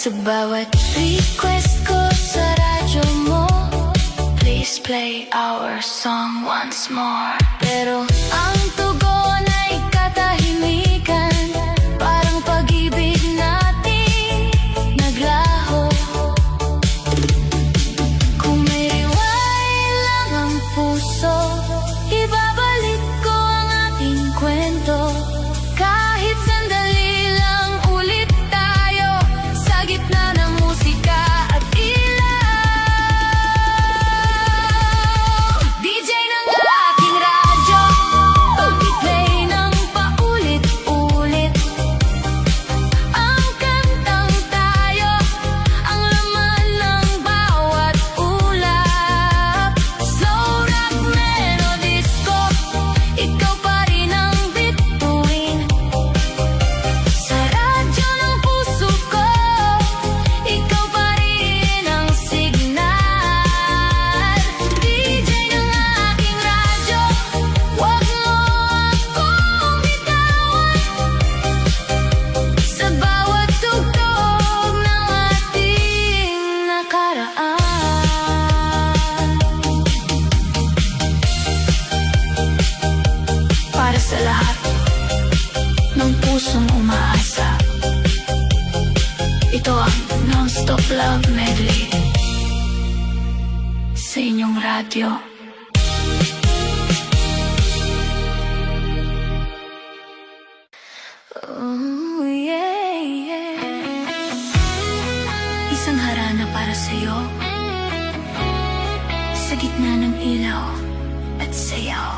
Sa bawat request ko sa radyo mo, please play our song once more. Pero ang tugon ay katahimikan, parang pag-ibig natin naglaho. Kung may rewind lang ang puso, ibabalik ko ang ating kwento. Kahit sandali lang ulit tayo sa gitna ng musika at ilaw. DJ ng aking radyo, pag-i-play ng paulit-ulit ang kantang tayo, ang laman ng bawat ulap. Slow rock, melodies ko, ikaw pa rin ang bituin. Sa radyo ng puso ko, ikaw pa rin ang signal. DJ ng aking radyo, wag mo akong bitawan sa bawat tugtog ng ating nakaraan. Para sa lahat ng pusong umaasa, ito ang Non-Stop Love Medley sa inyong radyo. Oh, yeah, yeah. Isang harana para sa'yo, sa gitna ng ilaw at sayaw.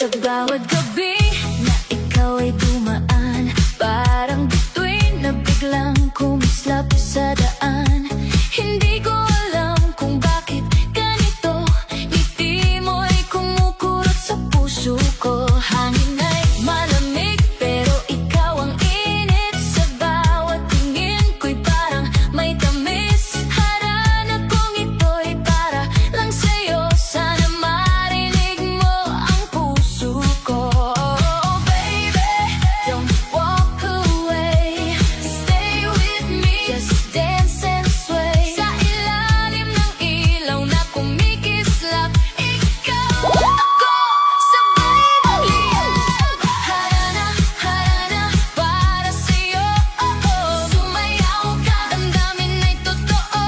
Sa bawat gabi na ikaw ay dumaan, parang bituin na biglang kumislap sa daan. Hindi ko alam kung bakit ganito, ngiti mo'y kumukurot sa puso ko. Hangin ay malamig pero ikaw ang init, sa bawat tingin ko'y parang may tamis. Harana kong ito'y para lang sa'yo, sana marinig mo ang puso ko. Oh baby, don't walk away, stay with me, just dance and sway. Sa ilalim ng ilaw na kumikislap, ikaw at ako sabay magliyab. Harana, harana para sa'yo, oh oh. Sumayaw ka, damdamin ay totoo.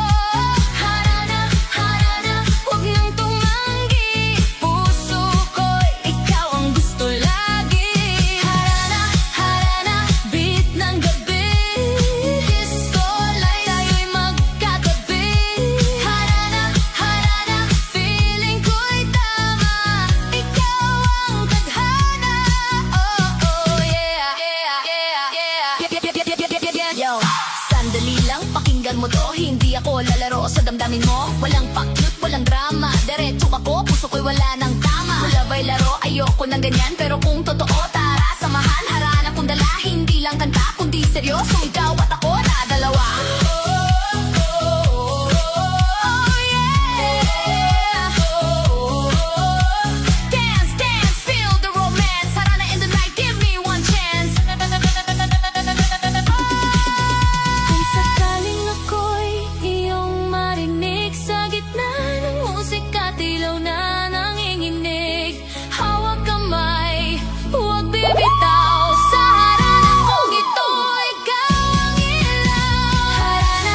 Harana, harana, huwag nang tumanggi, puso ko'y ikaw ang gusto lagi. Harana, harana, beat ng gabi, disco light, tayo'y magkatabi. Harana, harana, feeling ko'y tama, ikaw ang tadhana. Oh, oh, yeah, yeah, yeah, yeah. Yo, sandali lang, pakinggan mo to, hindi ako lalaro sa damdamin mo. Walang pakyut, walang drama, diretso ako, puso ko'y wala nang tama. Wala ba'y laro, ayoko ng ganyan, pero kung totoo, tara, samahan. Harana kong dala, hindi lang kanta, kundi seryoso, ikaw at ako na dalawa. Oh, yeah. Dance, dance, feel the romance. Harana in the night, give me one chance. Kung sakaling ako'y iyong marinig, sa gitna ng musika, tilaw na nanginginig. Hawak kamay, huwag bibitaw, sa harana kong ito, ikaw ang ilaw. Harana,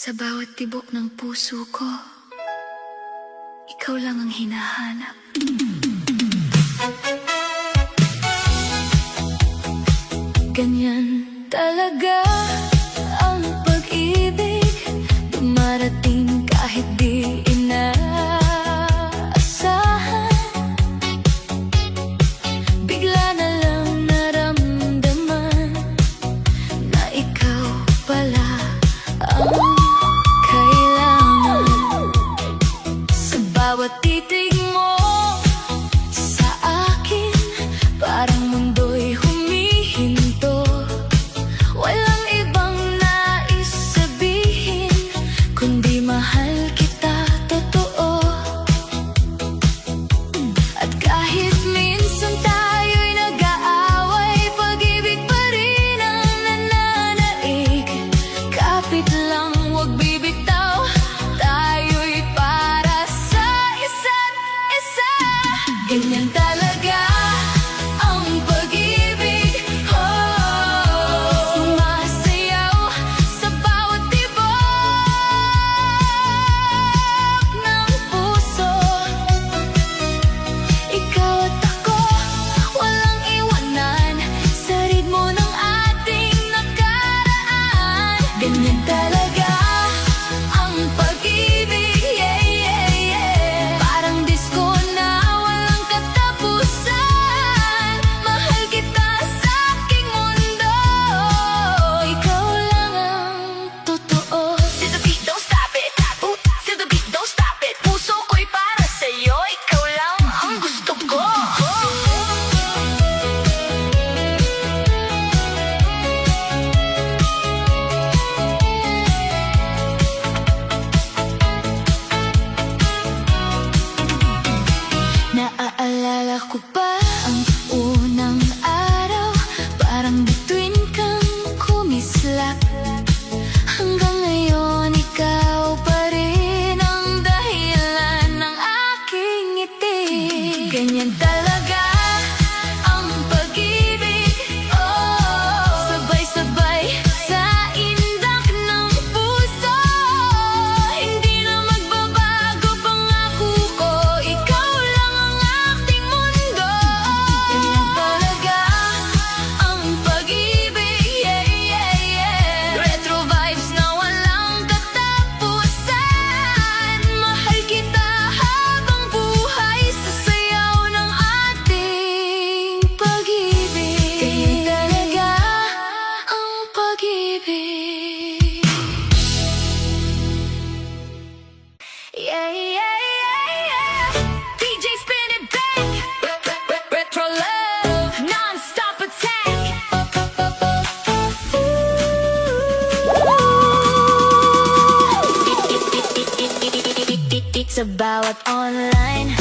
Sa bawat tibok ng puso ko, ikaw lang ang hinahanap. Ganyan talaga ang pag-ibig, dumarating kahit di inaasahan. Bigla na lang naramdaman na ikaw pala ang kailangan. Sa bawat titig mo sa akin, parang mundo'y humihinto. Walang ibang nais sabihin, kundi mahal kita totoo. At kahit minsan tayo'y nag-aaway, pag-ibig pa rin ang nananaig. Kapit lang, huwag bibitaw, tayo'y para sa isa't isa. Ganyan talaga ang pag-ibig, sumasayaw sa bawat tibok ng puso. Ikaw at ako, walang iwanan sa ritmo ng ating nakaraan. Ganyan talaga ang pag-ibig, yeah, yeah, yeah. Parang disco na walang katapusan. Mahal kita sa aking mundo, ikaw lang ang totoo. Feel the beat, don't stop it. Feel the beat, don't stop it. Puso ko'y para sa'yo, ikaw lang ang gusto ko. Naaalala ko pa ang unang araw, parang bituin kang kumislap. Hanggang ngayon, ikaw pa rin ang dahilan ng aking ngiti. Ganyan talaga ang pag-ibig, sabay-sabay sa indak ng puso. Hindi na magbabago pangako ko, ikaw lang ang aking mundo. Ganyan talaga ang pag-ibig, yeah, yeah, yeah. Retro vibes na walang katapusan. Mahal kita habang buhay sa sayaw ng ating pag-ibig. Ganyan talaga ang pag-ibig. Yeah, yeah, yeah, yeah. DJ spin it back. Retro love, non-stop attack. Sa bawat online